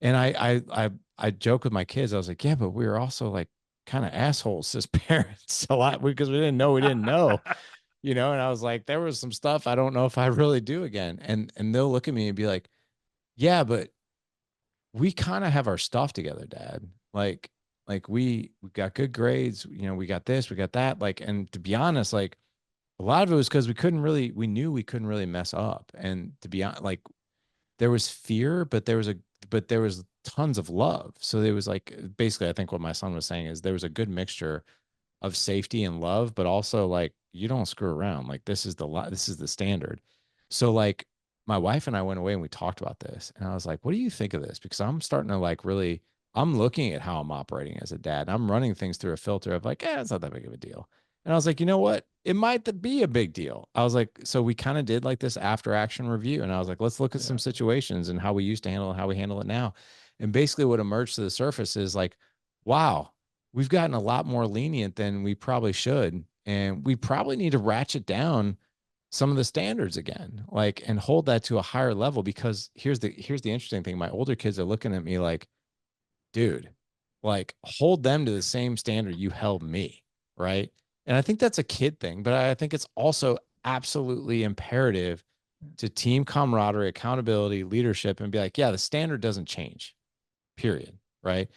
And I joke with my kids. I was like, yeah, but we were also like kind of assholes as parents a lot because we didn't know we didn't know, And I was like, there was some stuff I don't know if I really do again. And they'll look at me and be like, yeah, but we kind of have our stuff together, Dad. Like we got good grades, we got this, we got that. Like, and to be honest, like a lot of it was because we knew we couldn't really mess up. And to be honest, like there was fear, but there was tons of love. So there was like basically I think what my son was saying is there was a good mixture of safety and love, but also like you don't screw around. Like this is the standard. So like my wife and I went away and we talked about this, and I was like, "What do you think of this?" Because I'm starting to like really, I'm looking at how I'm operating as a dad. And I'm running things through a filter of like, it's not that big of a deal. And I was like, you know what? It might be a big deal. I was like, so we kind of did like this after action review, and I was like, let's look at some yeah, situations and how we used to handle it, how we handle it now. And basically, what emerged to the surface is like, wow, we've gotten a lot more lenient than we probably should. And we probably need to ratchet down some of the standards again, like, and hold that to a higher level. Because here's the interesting thing. My older kids are looking at me like, dude, like hold them to the same standard you held me. Right. And I think that's a kid thing, but I think it's also absolutely imperative to team camaraderie, accountability, leadership, and be like, yeah, the standard doesn't change, period. Right.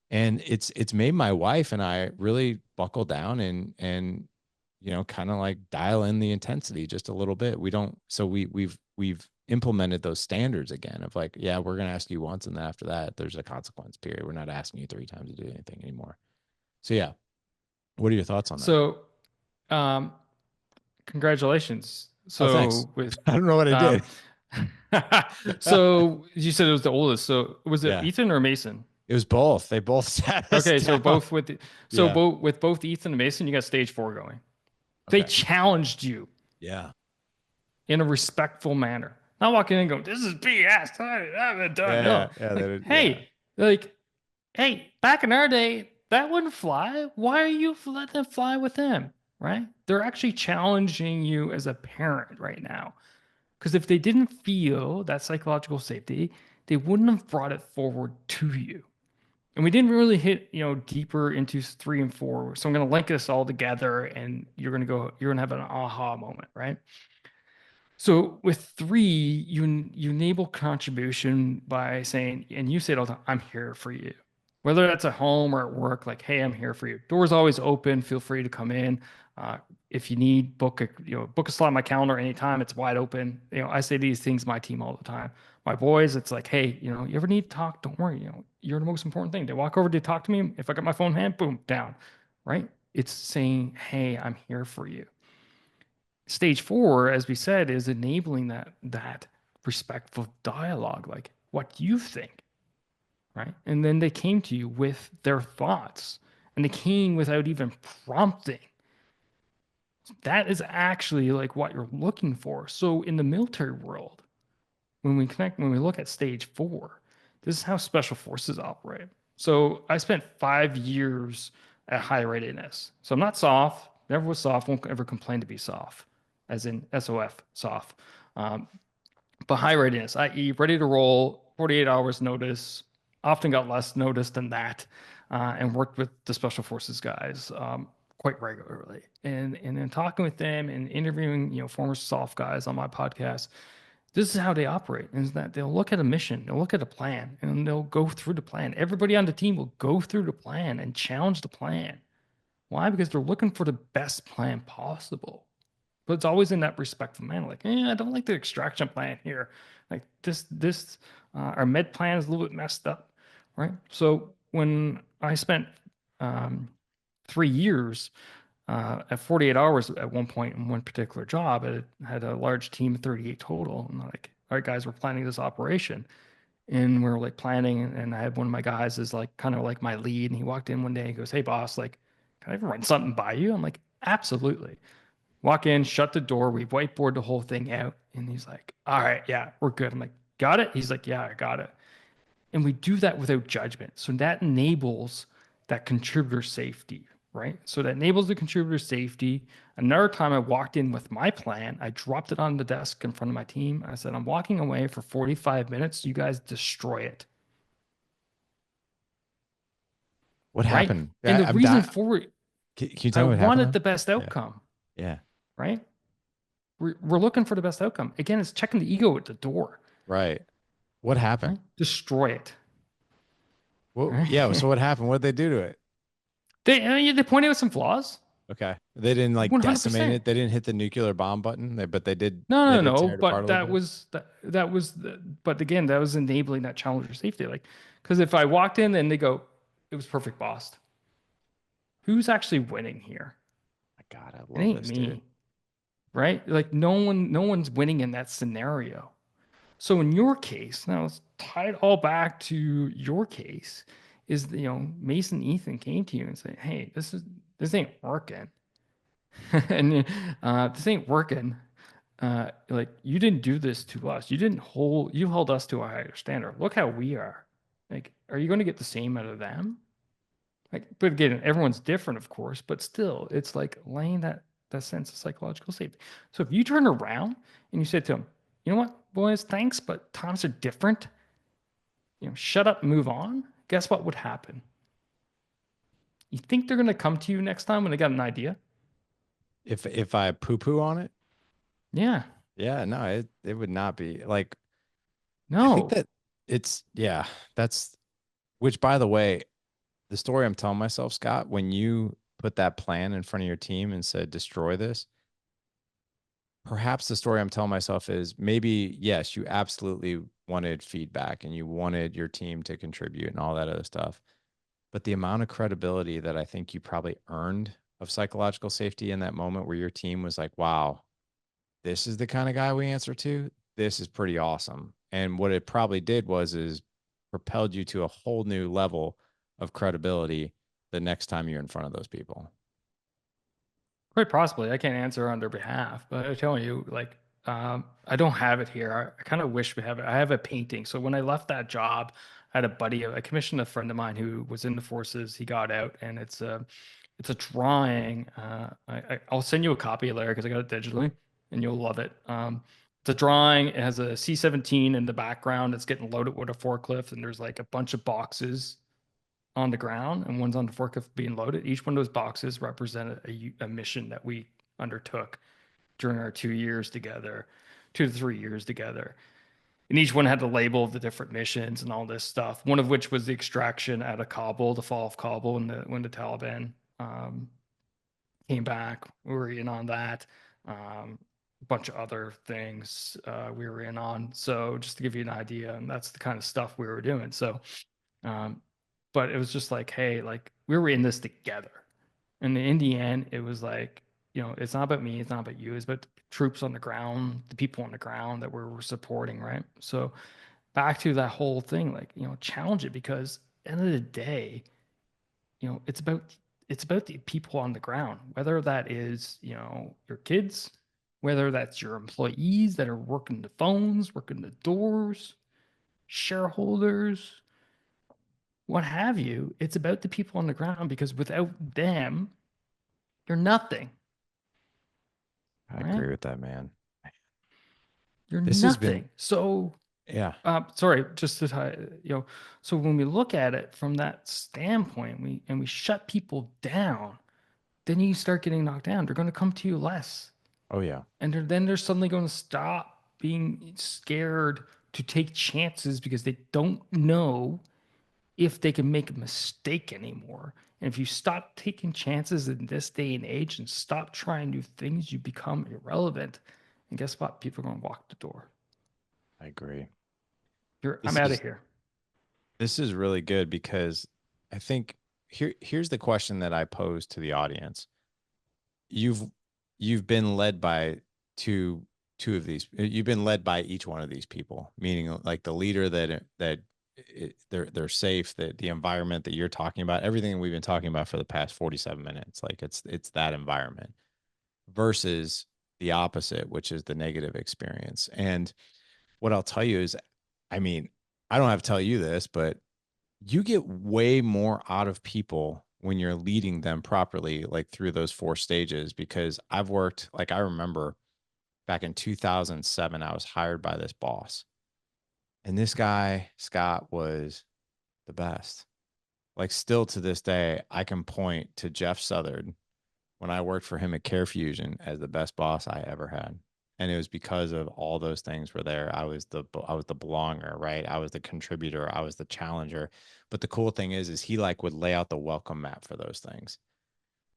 And it's made my wife and I really buckle down and kind of like dial in the intensity just a little bit. We don't, so we've implemented those standards again of like, yeah, we're gonna ask you once, and then after that, there's a consequence. Period. We're not asking you three times to do anything anymore. So yeah, what are your thoughts on that? so um, congratulations. Oh, thanks. So with I don't know what I um, did. so you said it was the oldest. So was it Yeah, Ethan or Mason? it was both. They both sat us Okay, so down. both with Yeah. both Ethan and Mason, you got stage 4 going. They Okay. challenged you Yeah. in a respectful manner. Not walking in and going, "This is BS. I haven't done." Yeah. No, Yeah. like, Yeah. like, hey, back in our day, that wouldn't fly. Why are you letting them fly with them? Right? They're actually challenging you as a parent right now. Because if they didn't feel that psychological safety, they wouldn't have brought it forward to you. And we didn't really hit, deeper into 3 and 4. So I'm going to link this all together and you're going to have an aha moment, right? So with 3, you enable contribution by saying, and you say it all the time, I'm here for you. Whether that's at home or at work, like, hey, I'm here for you. Door's always open. Feel free to come in. Uh, if you need, book a slot in my calendar anytime. It's wide open. I say these things to my team all the time. My boys, it's like, hey, you ever need to talk? Don't worry. You're the most important thing. They walk over to talk to me. If I got my phone in hand, boom, down. Right? It's saying, hey, I'm here for you. Stage 4, as we said, is enabling that respectful dialogue, like what you think, right? And then they came to you with their thoughts, and they came without even prompting. That is actually like what you're looking for. So in the military world, when we look at stage 4, this is how special forces operate. So I spent 5 years at high readiness. So I'm not soft, never was soft, won't ever complain to be soft, as in SOF, soft. Um, but high readiness, i.e., ready to roll, 48 hours notice, often got less notice than that, and worked with the special forces guys quite regularly. And then talking with them and interviewing, former soft guys on my podcast, this is how they operate, is that they'll look at a mission, they'll look at a plan, and they'll go through the plan. Everybody on the team will go through the plan and challenge the plan. Why? Because they're looking for the best plan possible. But it's always in that respectful manner. Like, I don't like the extraction plan here. Like our med plan is a little bit messed up, right? So when I spent um, 3 years at 48 hours at one point in one particular job, it had a large team of 38 total. And like, all right, guys, we're planning this operation. And we're like planning, and I had one of my guys is like kind of like my lead. And he walked in one day and goes, "Hey, boss, like, can I run something by you?" I'm like, "Absolutely." Walk in, shut the door. We whiteboard the whole thing out. And he's like, "All right, yeah, we're good." I'm like, "Got it?" He's like, "Yeah, I got it." And we do that without judgment. So that enables that contributor safety, right? So that enables the contributor safety. Another time I walked in with my plan, I dropped it on the desk in front of my team. I said, "I'm walking away for 45 minutes. You guys destroy it." What Right? happened? And the I'm reason dying. for it, Can you I tell me what happened wanted though? the best Yeah. outcome, Yeah. right? We're looking for the best outcome. Again, it's checking the ego at the door, Right. What happened? right? Destroy it. Well, yeah. Right? So what happened? What did they do to it? They pointed out some flaws. Okay. They didn't like decimate 100%. it. They didn't hit the nuclear bomb button. But they did. No, They no, did no. tear it apart But a little bit. but again, that was enabling that challenger safety. Like, because if I walked in and they go, "It was perfect, boss," who's actually winning here? My God, I It love ain't this, dude. me, right? Like, no one's winning in that scenario. So in your case, now let's tie it all back to your case, is Mason Ethan came to you and said, "Hey, this ain't working." And this ain't working. Like, you didn't do this to us. You held us to a higher standard. Look how we are. Like, are you going to get the same out of them? Like, but again, everyone's different, of course, but still, it's like laying that sense of psychological safety. So if you turn around and you said to them, "You know what, boys, thanks, but times are different. Shut up, move on." Guess what would happen? You think they're going to come to you next time when they got an idea? If I poo poo on it, Yeah. yeah, no, it would not be like. I think No. that it's yeah. That's which, by the way, the story I'm telling myself, Scott, when you put that plan in front of your team and said destroy this, perhaps the story I'm telling myself is maybe yes, you absolutely wanted feedback and you wanted your team to contribute and all that other stuff. But the amount of credibility that I think you probably earned of psychological safety in that moment where your team was like, wow, this is the kind of guy we answer to. This is pretty awesome. And what it probably did was is propelled you to a whole new level of credibility the next time you're in front of those people. Quite possibly. I can't answer on their behalf, but I'm telling you, like, I don't have it here. I kind of wish we have it. I have a painting. So when I left that job, I had a buddy, I commissioned a friend of mine who was in the forces. He got out, and it's a drawing. I'll send you a copy later because I got it digitally, and you'll love it. It's a drawing. It has a C-17 in the background. It's getting loaded with a forklift, and there's like a bunch of boxes on the ground and one's on the forklift being loaded. Each one of those boxes represented a mission that we undertook during our 2 years together, 2 to 3 years together. And each one had the label of the different missions and all this stuff. One of which was the extraction out of Kabul, the fall of Kabul, and when the Taliban um, came back. We were in on that. A bunch of other things we were in on. So just to give you an idea, and that's the kind of stuff we were doing. So um, but it was just like, hey, like we were in this together. And in the end, it was like, it's not about me, it's not about you, it's about the troops on the ground, the people on the ground that we're supporting, right? So back to that whole thing, like, challenge it because at the end of the day, it's about the people on the ground, whether that is, your kids, whether that's your employees that are working the phones, working the doors, shareholders, what have you. It's about the people on the ground because without them, you're nothing, I right? agree with that, man. You're This has been, nothing. So, yeah. sorry, just to so when we look at it from that standpoint, we shut people down, then you start getting knocked down. They're going to come to you less, Oh, yeah. and then they're suddenly going to stop being scared to take chances because they don't know if they can make a mistake anymore. And if you stop taking chances in this day and age and stop trying new things, you become irrelevant. And guess what? People are going to walk the door. I agree. I'm This out of is here. this is really good because I think here's the question that I pose to the audience. You've you've been led by two two of these. You've been led by each one of these people, meaning like the leader they're safe, that the environment that you're talking about, everything we've been talking about for the past 47 minutes, like it's that environment versus the opposite, which is the negative experience. And what I'll tell you is, I mean, I don't have to tell you this, but you get way more out of people when you're leading them properly, like through those four stages. Because I've worked, like, I remember back in 2007, I was hired by this boss, and this guy, Scott, was the best. Like, still to this day, I can point to Jeff Southard when I worked for him at Care Fusion as the best boss I ever had. And it was because of all those things were there. I was the belonger, right? I was the contributor, I was the challenger. But the cool thing is he like would lay out the welcome mat for those things.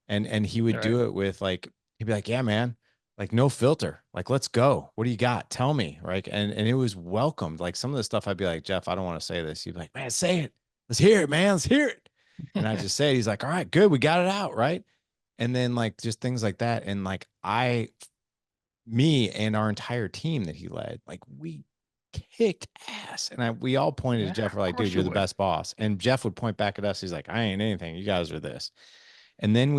And he would All right. do it with like, he'd be like, yeah, man, like no filter. Like, let's go. What do you got? Tell me. Right. And it was welcomed. Like some of the stuff I'd be like, Jeff, I don't want to say this. He'd be like, man, say it. Let's hear it, man. Let's hear it. And I just say it. He's like, all right, good. We got it out. Right. And then like just things like that. And like me and our entire team that he led, like we kicked ass. And we all pointed to Yeah, Jeff. We're of like, dude, course you're you the would. best boss. And Jeff would point back at us. He's like, I ain't anything. You guys are this. And then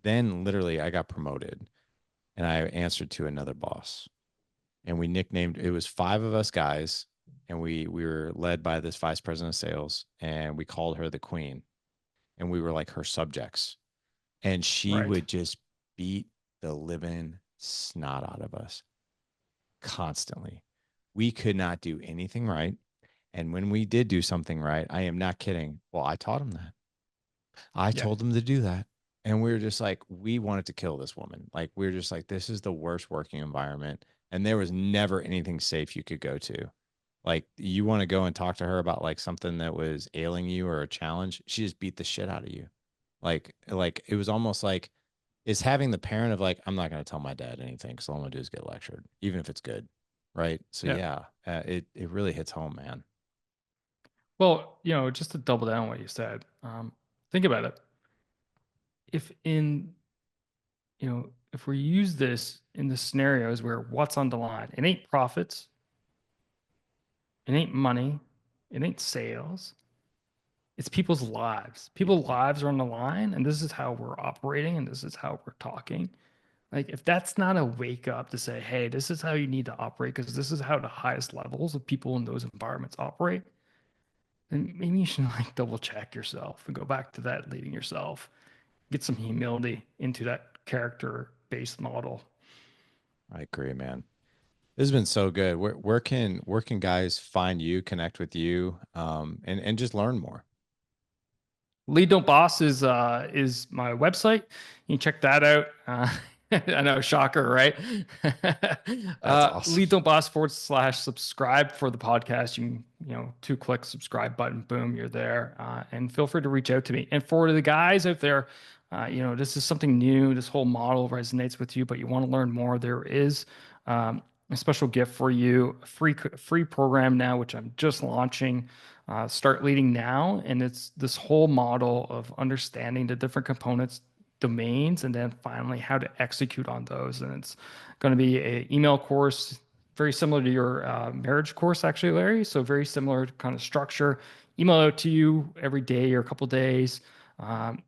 then literally I got promoted and I answered to another boss. And we nicknamed, it was five of us guys. And we were led by this vice president of sales. And we called her the queen. And we were like her subjects. And she Right. would just beat the living snot out of us constantly. We could not do anything right. And when we did do something right, I am not kidding. Well, I taught him that. I Yeah. told him to do that. And we were just like, we wanted to kill this woman. Like, we were just like, this is the worst working environment. And there was never anything safe you could go to. Like, you want to go and talk to her about like something that was ailing you or a challenge, she just beat the shit out of you. Like it was almost like is having the parent of like, I'm not going to tell my dad anything because all I'm going to do is get lectured, even if it's good. Right. So, Yeah. yeah, it really hits home, man. Well, just to double down what you said, think about it. If in, if we use this in the scenarios where what's on the line, it ain't profits, it ain't money, it ain't sales, It's people's lives. People's lives are on the line, and this is how we're operating, and this is how we're talking. Like, if that's not a wake up to say, hey, this is how you need to operate, because this is how the highest levels of people in those environments operate, then maybe you should like double check yourself and go back to that leading yourself, get some humility into that character based model. I agree, man. This has been so good. Where can guys find you, connect with you, and just learn more? Lead Don't Boss is my website. You can check that out. I know, shocker, right? That's awesome. Lead Don't Boss / subscribe for the podcast. You can, 2 click subscribe button, boom, you're there. And feel free to reach out to me. And for the guys out there, this is something new. This whole model resonates with you, but you want to learn more. There is a special gift for you, a free program now, which I'm just launching. Start leading now, and it's this whole model of understanding the different components, domains, and then finally how to execute on those. And it's going to be a email course, very similar to your marriage course, actually, Larry. So very similar kind of structure. Email out to you every day or a couple days. Um,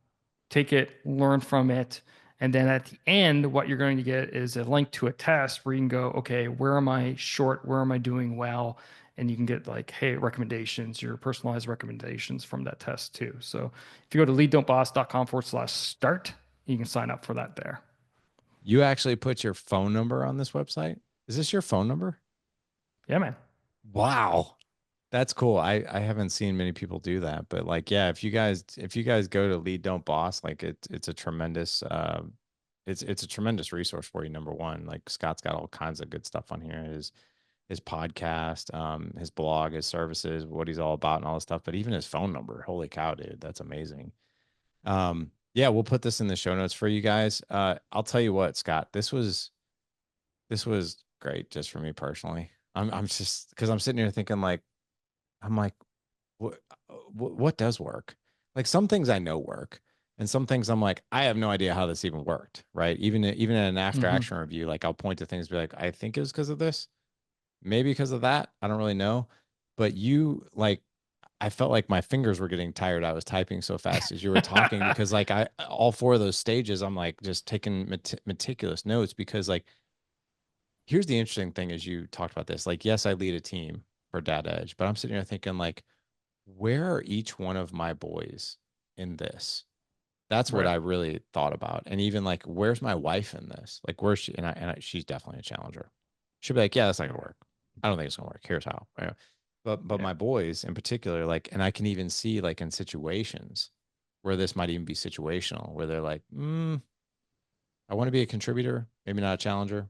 Take it, learn from it. And then at the end, what you're going to get is a link to a test where you can go, okay, where am I short? Where am I doing well? And you can get like, hey, recommendations, your personalized recommendations from that test too. So if you go to leaddon'tboss.com/start, you can sign up for that there. You actually put your phone number on this website? Is this your phone number? Yeah, man. Wow. That's cool. I haven't seen many people do that, but like, yeah, if you guys go to Lead Don't Boss, like it's a tremendous it's a tremendous resource for you. Number one, like Scott's got all kinds of good stuff on here. His podcast, his blog, his services, what he's all about, and all this stuff. But even his phone number, holy cow, dude, that's amazing. Yeah, we'll put this in the show notes for you guys. I'll tell you what, Scott, this was great just for me personally. I'm just because I'm sitting here thinking like I'm like what what does work? Like some things I know work, and some things I'm like I have no idea how this even worked, right? Even in an after Hmm. action review, like I'll point to things, be like, I think it was because of this, maybe because of that. I don't really know, but you like. I felt like my fingers were getting tired. I was typing so fast as you were talking because like I all four of those stages I'm like just taking meticulous notes because like here's the interesting thing as you talked about this. Like yes, I lead a team for Data Edge, but I'm sitting here thinking like where are each one of my boys in this? That's what Right. I really thought about. And even like, where's my wife in this? Like, where's she? She's definitely a challenger. She'll be like, yeah, that's not gonna work. I don't think it's gonna work. Here's how. But Yeah. my boys in particular, like, and I can even see like in situations where this might even be situational, where they're like, I want to be a contributor, maybe not a challenger.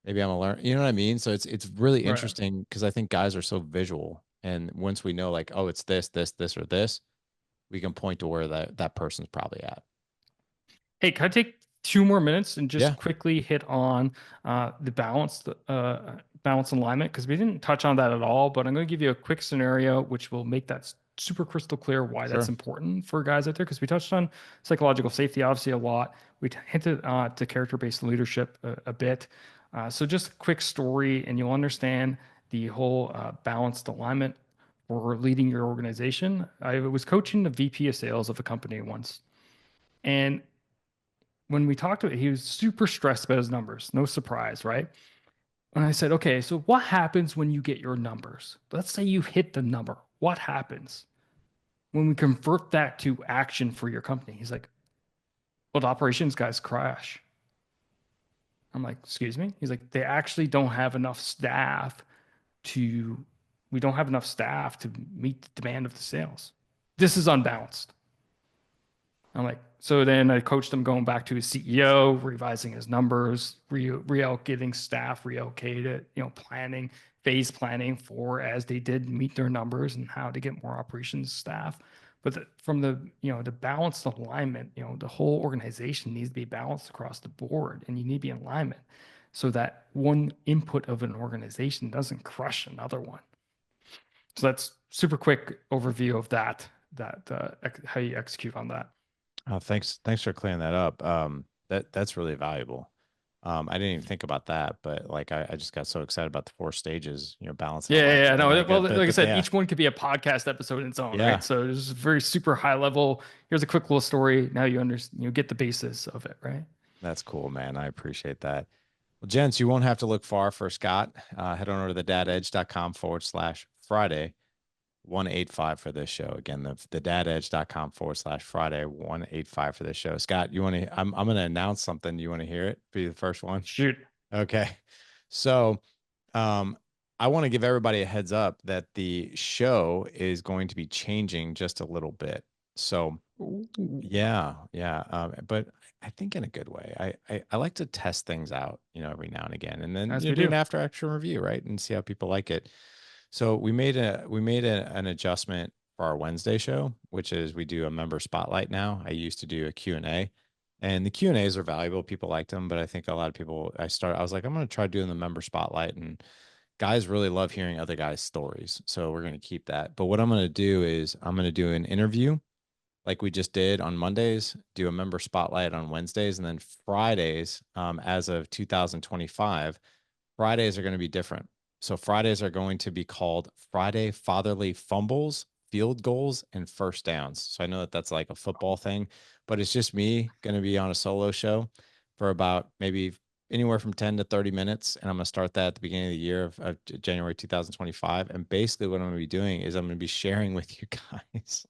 Maybe I'm a learner. You know what I mean? So it's really Right. interesting because I think guys are so visual. And once we know like, oh, it's this, or this, we can point to where that person's probably at. Hey, can I take 2 more minutes and just Yeah, quickly hit on the balance alignment? Because we didn't touch on that at all, but I'm going to give you a quick scenario which will make that super crystal clear why that's sure. important for guys out there. Because we touched on psychological safety obviously a lot. We hinted to character-based leadership a bit. So just a quick story, and you'll understand the whole balanced alignment for leading your organization. I was coaching the VP of sales of a company once. And when we talked about it, he was super stressed about his numbers. No surprise, right? And I said, okay, so what happens when you get your numbers? Let's say you hit the number. What happens when we convert that to action for your company? He's like, well, the operations guys crash. I'm like, excuse me? He's like, they actually don't have enough staff to, we don't have enough staff to meet the demand of the sales. This is unbalanced. I'm like, so then I coached him going back to his CEO, revising his numbers, reallocating staff, reallocated, planning, phase planning for as they did meet their numbers and how to get more operations staff. But from the balanced alignment, the whole organization needs to be balanced across the board and you need to be in alignment so that one input of an organization doesn't crush another one. So that's super quick overview of that how you execute on that. Thanks for clearing that up. That's really valuable. I didn't even think about that, but like I just got so excited about the four stages, balancing Yeah, a life. yeah, yeah. And No, like well, that, like I but said, yeah, each one could be a podcast episode in its own, right? yeah, So it's very super high level. Here's a quick little story. Now you understand, you get the basis of it, right? that's cool, man. I appreciate that. Well, gents, you won't have to look far for Scott. Head on over to the dadedge.com/Friday 185 for this show. Again, the dadedge.com/Friday 185 for this show. Scott, you want to, I'm going to announce something. You want to hear it? Be the first one. Shoot. Okay. So, um, I want to give everybody a heads up that the show is going to be changing just a little bit. So, Ooh, yeah, yeah. But I think in a good way. I like to test things out, every now and again, and then as we do do. an after action review, right, and see how people like it. So an adjustment for our Wednesday show, which is we do a member spotlight now. I used to do a Q&A, and the Q&As are valuable. People liked them, but I think a lot of people. I was like, I'm going to try doing the member spotlight, and guys really love hearing other guys' stories, so we're going to keep that. But what I'm going to do is I'm going to do an interview like we just did on Mondays, do a member spotlight on Wednesdays, and then Fridays, as of 2025, Fridays are going to be different. So Fridays are going to be called Friday Fatherly Fumbles, Field Goals, and First Downs. So I know that that's like a football thing, but it's just me going to be on a solo show for about maybe anywhere from 10 to 30 minutes. And I'm going to start that at the beginning of the year of January 2025. And basically, what I'm going to be doing is I'm going to be sharing with you guys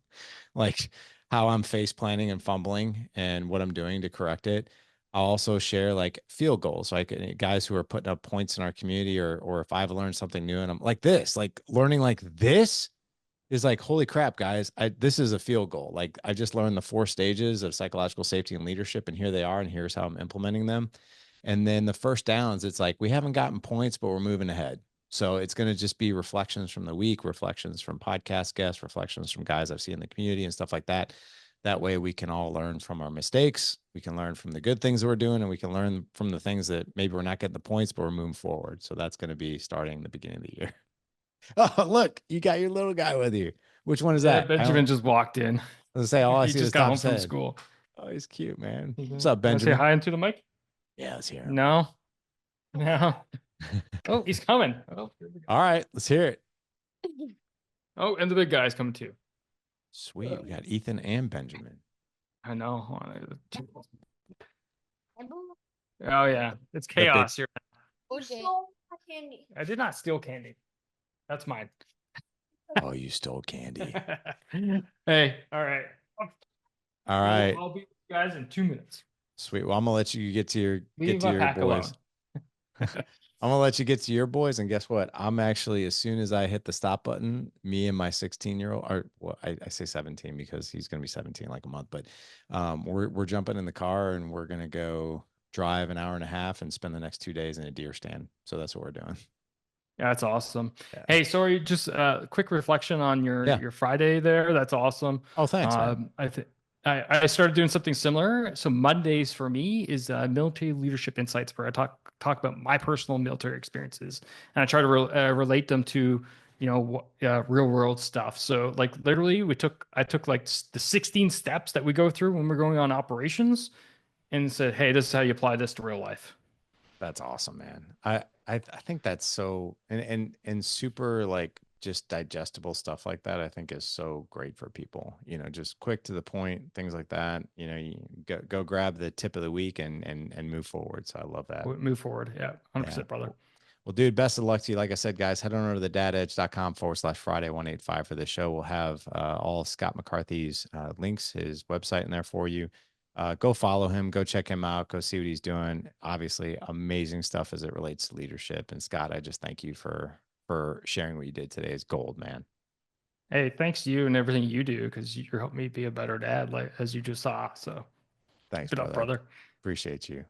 like how I'm face planning and fumbling and what I'm doing to correct it. I'll also share like field goals, like guys who are putting up points in our community, or if I've learned something new and I'm like this, like learning like this is like, holy crap, guys, this is a field goal. Like I just learned the four stages of psychological safety and leadership, and here they are, and here's how I'm implementing them. And then the first downs, it's like we haven't gotten points, but we're moving ahead. So it's going to just be reflections from the week, reflections from podcast guests, reflections from guys I've seen in the community and stuff like that. That way we can all learn from our mistakes. We can learn from the good things that we're doing, and we can learn from the things that maybe we're not getting the points, but we're moving forward. So that's going to be starting the beginning of the year. Oh, look, you got your little guy with you. Which one is Yeah, that? I Benjamin don't, just walked in. let's say all I He see is just got top home of his from head. school. Oh, he's cute, man. What's You up, want to say Benjamin? hi into the mic? Yeah, let's hear him. No, no. Oh, he's coming. Oh, here we All right, let's hear it. go. Oh, and the big guy's coming too. Sweet. We got Ethan and Benjamin. I know. Oh yeah, it's The big. chaos here. Okay. Candy. I did not steal candy. That's mine. Oh, you stole candy. Hey, all right. All right. I'll be with you guys in 2 minutes. Sweet. Well, I'm gonna let you get Leave to my your pack boys. alone. I'm gonna let you get to your boys, and guess what? I'm actually, as soon as I hit the stop button, me and my 16-year-old, or well, I say 17 because he's gonna be 17 like a month, but we're jumping in the car and we're gonna go drive an hour and a half and spend the next 2 days in a deer stand. So that's what we're doing. Yeah, that's awesome. Yeah. Hey, sorry, just a quick reflection on Yeah. your Friday there. That's awesome. Oh, thanks, man. I think I started doing something similar. So Mondays for me is military leadership insights, where I talk about my personal military experiences, and I try to relate them to real world stuff. So like literally, I took like the 16 steps that we go through when we're going on operations, and said, hey, this is how you apply this to real life. That's awesome, man. I think that's so and super like just digestible stuff like that. I think is so great for people. Just quick to the point, things like that. You go grab the tip of the week and move forward. So I love that. Move forward. Yeah, Yeah. 100%, brother. Well, dude, best of luck to you. Like I said, guys, head on over to the dadedge.com/Friday 185 for the show. We'll have all Scott McCarthy's links, his website in there for you. Go follow him, go check him out, go see what he's doing. Obviously, amazing stuff as it relates to leadership. And Scott, I just thank you for sharing what you did today. Is gold, man. Hey, thanks to you and everything you do, because you helped me be a better dad, like as you just saw. So Thanks, keep it up, brother. I brother. appreciate you.